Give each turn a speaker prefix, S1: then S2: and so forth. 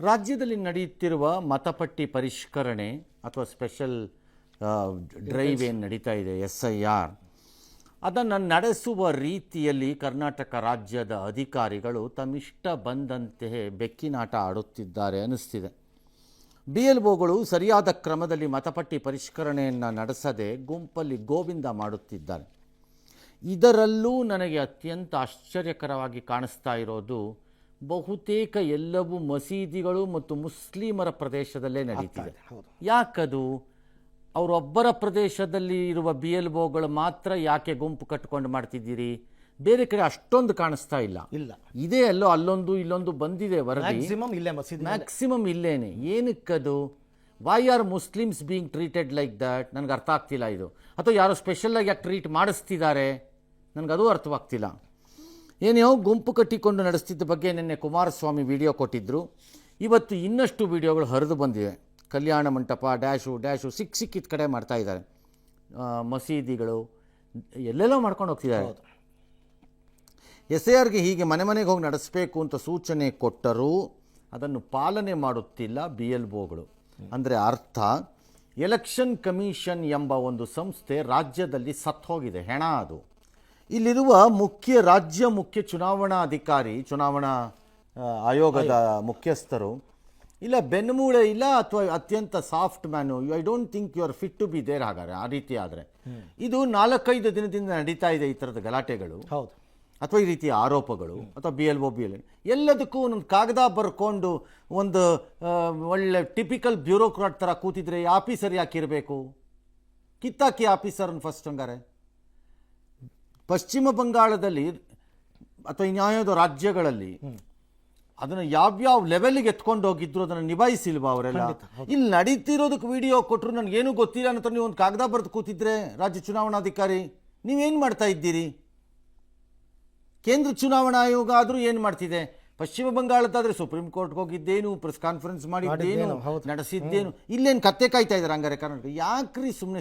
S1: ರಾಜ್ಯದಲ್ಲಿ ನಡೆಯುತ್ತಿರುವ ಮತಪಟ್ಟಿ ಪರಿಷ್ಕರಣೆ ಅಥವಾ ಸ್ಪೆಷಲ್ ಡ್ರೈವ್ ಏನು ನಡೀತಾ ಇದೆ SIR, ಅದನ್ನು ನಡೆಸುವ ರೀತಿಯಲ್ಲಿ ಕರ್ನಾಟಕ ರಾಜ್ಯದ ಅಧಿಕಾರಿಗಳು ತಮ್ಮಿಷ್ಟ ಬಂದಂತೆ ಬೆಕ್ಕಿನಾಟ ಆಡುತ್ತಿದ್ದಾರೆ ಅನ್ನಿಸ್ತಿದೆ. BLOಗಳು ಸರಿಯಾದ ಕ್ರಮದಲ್ಲಿ ಮತಪಟ್ಟಿ ಪರಿಷ್ಕರಣೆಯನ್ನು ನಡೆಸದೆ ಗುಂಪಲ್ಲಿ ಗೋವಿಂದ ಮಾಡುತ್ತಿದ್ದಾರೆ. ಇದರಲ್ಲೂ ನನಗೆ ಅತ್ಯಂತ ಆಶ್ಚರ್ಯಕರವಾಗಿ ಕಾಣಿಸ್ತಾ ಇರೋದು, ಬಹುತೇಕ ಎಲ್ಲವೂ ಮಸೀದಿಗಳು ಮತ್ತು ಮುಸ್ಲಿಮರ ಪ್ರದೇಶದಲ್ಲೇ ನಡೀತಿದೆ. ಯಾಕದು? ಅವರೊಬ್ಬರ ಪ್ರದೇಶದಲ್ಲಿ ಇರುವ BLOಗಳು ಮಾತ್ರ ಯಾಕೆ ಗುಂಪು ಕಟ್ಕೊಂಡು ಮಾಡ್ತಿದ್ದೀರಿ? ಬೇರೆ ಕಡೆ ಅಷ್ಟೊಂದು ಕಾಣಿಸ್ತಾ ಇಲ್ಲ. ಇದೇ ಎಲ್ಲೋ ಅಲ್ಲೊಂದು ಇಲ್ಲೊಂದು ಬಂದಿದೆ ವರದಿ, ಮ್ಯಾಕ್ಸಿಮಮ್ ಇಲ್ಲೇನೆ. ಏನಕ್ಕದು? Why are Muslims being treated like that? ನನಗೆ ಅರ್ಥ ಆಗ್ತಿಲ್ಲ ಇದು. ಅಥವಾ ಯಾರೋ ಸ್ಪೆಷಲಾಗಿ ಯಾಕೆ ಟ್ರೀಟ್ ಮಾಡಿಸ್ತಿದ್ದಾರೆ, ನನಗದು ಅರ್ಥವಾಗ್ತಿಲ್ಲ. ಏನೋ ಗುಂಪು ಕಟ್ಟಿಕೊಂಡು ನಡೆಸ್ತಿದ್ದ ಬಗ್ಗೆ ನಿನ್ನೆ ಕುಮಾರಸ್ವಾಮಿ ವಿಡಿಯೋ ಕೊಟ್ಟಿದ್ದರು. ಇವತ್ತು ಇನ್ನಷ್ಟು ವಿಡಿಯೋಗಳು ಹರಿದು ಬಂದಿವೆ. ಕಲ್ಯಾಣ ಮಂಟಪ ಡ್ಯಾಶು ಸಿಕ್ಕಿದ ಕಡೆ ಮಾಡ್ತಾ ಇದ್ದಾರೆ. ಮಸೀದಿಗಳು ಎಲ್ಲೆಲ್ಲೋ ಮಾಡ್ಕೊಂಡು ಹೋಗ್ತಿದ್ದಾರೆ. SIRಗೆ ಹೀಗೆ ಮನೆಗೆ ಹೋಗಿ ನಡೆಸಬೇಕು ಅಂತ ಸೂಚನೆ ಕೊಟ್ಟರೂ ಅದನ್ನು ಪಾಲನೆ ಮಾಡುತ್ತಿಲ್ಲ BLOಗಳು. ಅಂದರೆ ಅರ್ಥ, ಎಲೆಕ್ಷನ್ ಕಮಿಷನ್ ಎಂಬ ಒಂದು ಸಂಸ್ಥೆ ರಾಜ್ಯದಲ್ಲಿ ಸತ್ತೋಗಿದೆ, ಹೆಣ ಅದು. ಇಲ್ಲಿರುವ ರಾಜ್ಯ ಮುಖ್ಯ ಚುನಾವಣಾ ಅಧಿಕಾರಿ, ಚುನಾವಣಾ ಆಯೋಗದ ಮುಖ್ಯಸ್ಥರು ಇಲ್ಲ ಬೆನ್ನುಮೂಳೆ ಇಲ್ಲ, ಅಥವಾ ಅತ್ಯಂತ ಸಾಫ್ಟ್ ಮ್ಯಾನು. I don't think you are fit to be there. ಹಾಗಾದ್ರೆ ಆ ರೀತಿ ಆದರೆ ಇದು 4-5 ದಿನದಿಂದ ನಡೀತಾ ಇದೆ ಈ ಥರದ ಗಲಾಟೆಗಳು, ಅಥವಾ ಈ ರೀತಿಯ ಆರೋಪಗಳು, ಅಥವಾ BLO ಎಲ್ಲದಕ್ಕೂ ಒಂದು ಕಾಗದ ಬರ್ಕೊಂಡು ಒಂದು ಒಳ್ಳೆ ಟಿಪಿಕಲ್ ಬ್ಯೂರೋಕ್ರಾಟ್ ಥರ ಕೂತಿದ್ರೆ ಆಫೀಸರ್ ಯಾಕೆ ಇರಬೇಕು? ಕಿತ್ತಾಕಿ ಆಫೀಸರ್ನ ಫಸ್ಟ್. ಹಂಗಾರೆ ಪಶ್ಚಿಮ ಬಂಗಾಳದಲ್ಲಿ ಅಥವಾ ಇನ್ಯಾವುದೋ ರಾಜ್ಯಗಳಲ್ಲಿ ಅದನ್ನು ಯಾವ್ಯಾವ ಲೆವೆಲ್ಗೆ ಎತ್ಕೊಂಡು ಹೋಗಿದ್ರು ಅದನ್ನು ನಿಭಾಯಿಸಿಲ್ವಾ ಅವರೆಲ್ಲ? ಇಲ್ಲಿ ನಡೀತಿರೋದಕ್ಕೆ ವಿಡಿಯೋ ಕೊಟ್ಟರು ನನಗೇನು ಗೊತ್ತಿಲ್ಲ ಅಂತ ನೀವು ಒಂದು ಕಾಗದ ಬರೆದು ಕೂತಿದ್ರೆ ರಾಜ್ಯ ಚುನಾವಣಾಧಿಕಾರಿ, ನೀವೇನು ಮಾಡ್ತಾ ಇದ್ದೀರಿ? ಕೇಂದ್ರ ಚುನಾವಣಾ ಆಯೋಗ ಆದರೂ ಏನು ಮಾಡ್ತಿದೆ? ಪಶ್ಚಿಮ ಬಂಗಾಳದಾದರೆ ಸುಪ್ರೀಂ ಕೋರ್ಟ್ಗೆ ಹೋಗಿದ್ದೇನು, ಪ್ರೆಸ್ ಕಾನ್ಫರೆನ್ಸ್ ಮಾಡಿದ್ದೇನು, ನಡೆಸಿದ್ದೇನು, ಇಲ್ಲೇನು ಕತ್ತೆ ಕಾಯ್ತಾ ಇದ್ದಾರೆ? ಹಂಗಾರೆ ಕರ್ನಾಟಕ ಯಾಕ್ರಿ ಸುಮ್ಮನೆ